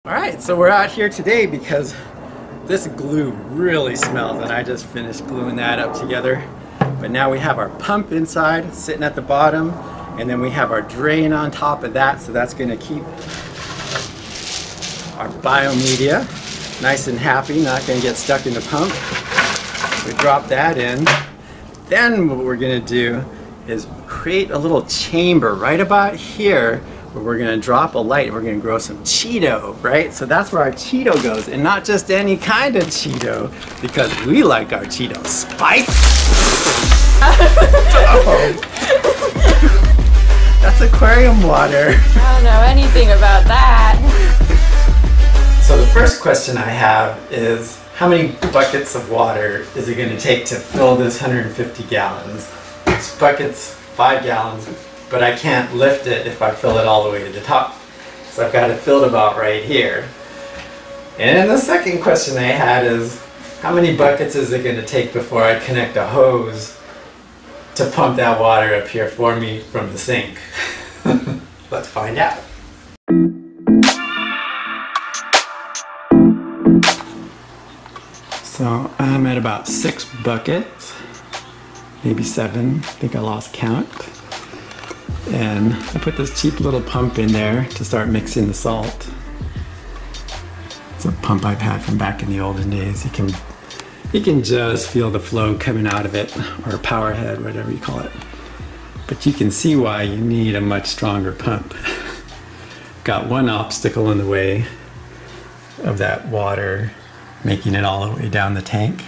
Alright, so we're out here today because this glue really smells, and I just finished gluing that up together. But now we have our pump inside sitting at the bottom, and then we have our drain on top of that, so that's going to keep our biomedia nice and happy, not going to get stuck in the pump. We drop that in. Then what we're going to do is create a little chamber right about here where we're going to drop a light. We're going to grow some Cheeto, right? So that's where our Cheeto goes, and not just any kind of Cheeto, because we like our Cheeto spicy. That's aquarium water. I don't know anything about that. So the first question I have is, how many buckets of water is it going to take to fill this 150 gallons? This bucket's 5 gallons, but I can't lift it if I fill it all the way to the top. So I've got it filled about right here. And the second question I had is, how many buckets is it going to take before I connect a hose to pump that water up here for me from the sink? Let's find out. So I'm at about 6 buckets, maybe 7, I think I lost count. And I put this cheap little pump in there to start mixing the salt. It's a pump I've had from back in the olden days. You can just feel the flow coming out of it, or a power head, whatever you call it. But you can see why you need a much stronger pump. Got one obstacle in the way of that water making it all the way down the tank.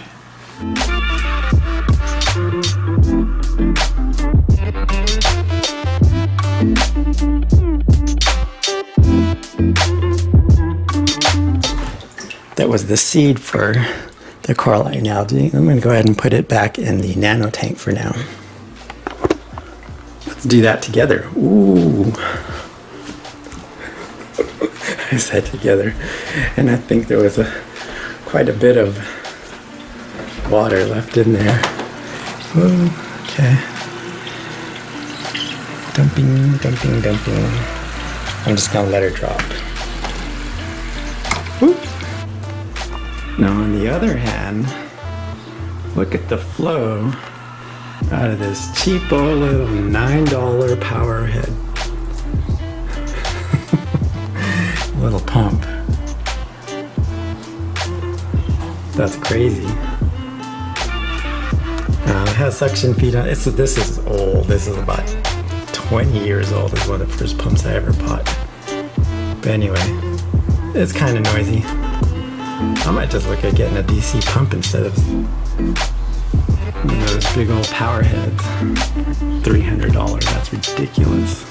That was the seed for the coralline algae. I'm going to go ahead and put it back in the nano tank for now. Let's do that together. Ooh. I said together. And I think there was quite a bit of water left in there. Ooh, okay. Dumping, dumping, dumping. I'm just going to let her drop. Whoop. Now on the other hand, look at the flow out of this cheapo little $9 power head. Little pump. That's crazy. It has suction feet on it. This is old. This is about 20 years old is one of the first pumps I ever bought. But anyway, it's kind of noisy. I might just look at getting a DC pump instead of those big old power heads. $300, that's ridiculous.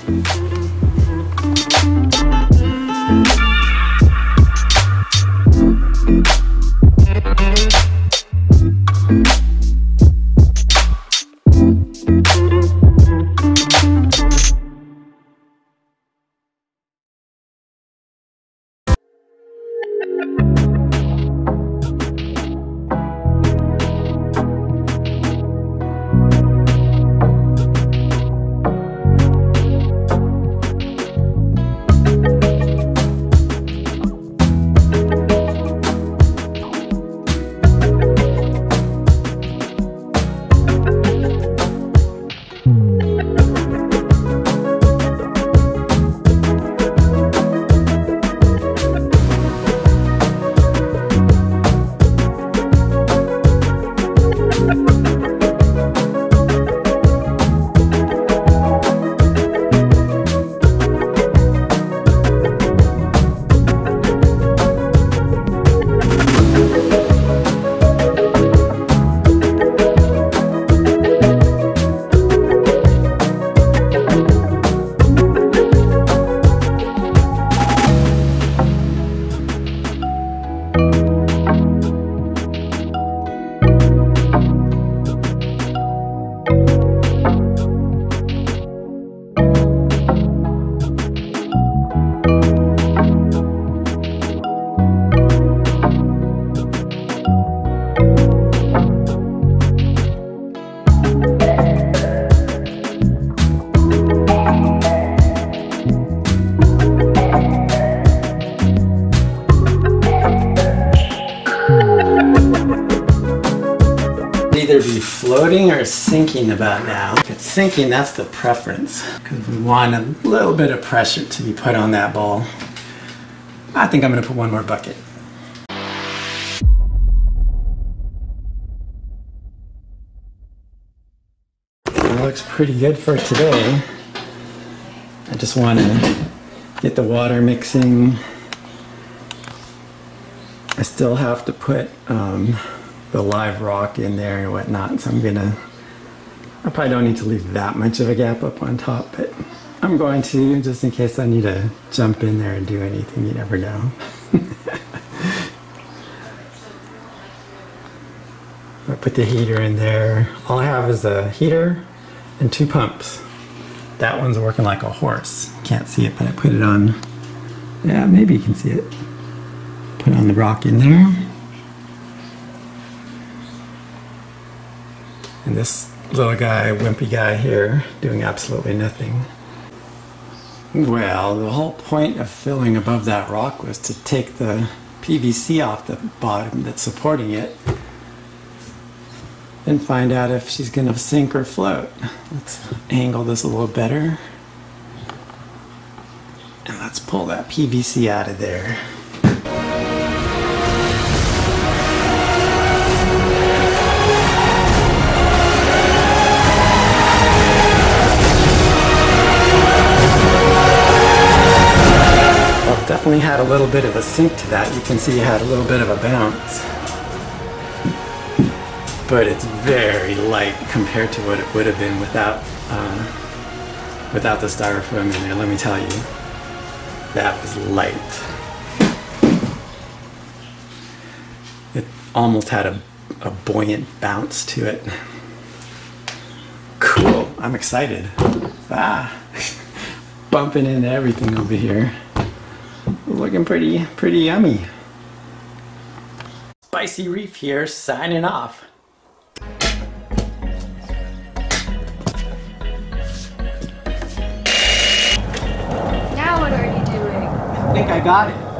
either be floating or sinking about now. If it's sinking, that's the preference, because we want a little bit of pressure to be put on that ball. I think I'm going to put one more bucket. It looks pretty good for today. I just want to get the water mixing. I still have to put the live rock in there and whatnot, so I probably don't need to leave that much of a gap up on top, but I'm going to, just in case I need to jump in there and do anything. You never know. I put the heater in there. All I have is a heater and 2 pumps. That one's working like a horse. Can't see it, but I put it on. Yeah, maybe you can see it. Put on the rock in there. And this little guy, wimpy guy here, doing absolutely nothing. Well, the whole point of filling above that rock was to take the PVC off the bottom that's supporting it and find out if she's gonna sink or float. Let's angle this a little better. And let's pull that PVC out of there. Well, definitely had a little bit of a sink to that. You can see it had a little bit of a bounce. But it's very light compared to what it would have been without the styrofoam in there. Let me tell you, that was light. It almost had a buoyant bounce to it. Cool, I'm excited. Bumping into everything over here. Looking pretty yummy. Spicy Reef here, signing off. Now what are you doing? I think I got it.